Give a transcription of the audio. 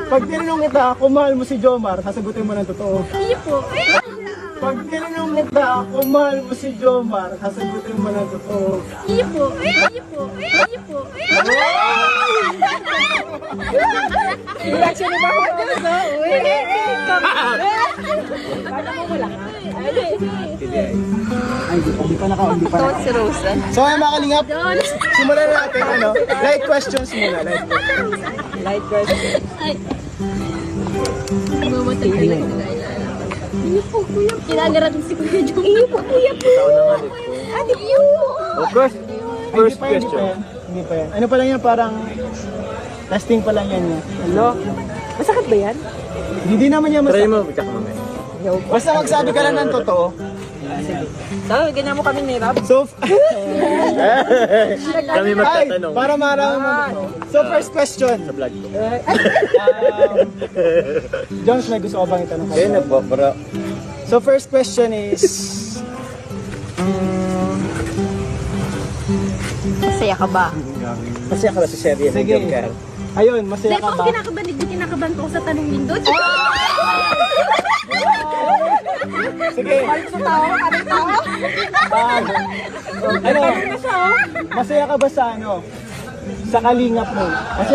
Pag tinanong kita kung mahal mo si Jomar, sasagutin mo ng totoo. Hindi po. Pag tinanong kita kung mahal mo si Jomar, sasagutin mo ng totoo. Hindi po. Hindi po. Hindi po. Reaction ni Baho Rosa. Ay, hindi pa naka. Tawad si Rosa. So ay mga kalingap, simulan natin light questions muna. Light questions. Mamatay ka lang. Hindi po, kuya. Kinagara din si Kuya Jong. Hindi po, kuya po. Ate po. First question. Hindi pa yan. Ano pa lang yan, parang testing pa lang yan. Hello? Masakit ba yan? Hindi naman yan Try masakit. mo, bitak mo. Basta magsabi ka lang ng totoo. Dahil ganyan mo kami ni Rob. So, Kami magtatanong. para marami mo. So, first question. Sa vlog ko. Jones, may gusto ko bang itanong Kaya kayo? nagbabara. So, first question is, Masaya ka ba? Masaya ka ba sa serye ng sige. Joker? Ayun, masaya Dahil ka po ba? kinakabahan ko sa tanong nindo. Sige. Sa tao, kami tao. Ano? Masaya ka ba sa ano? Sa kalingap mo? Masaya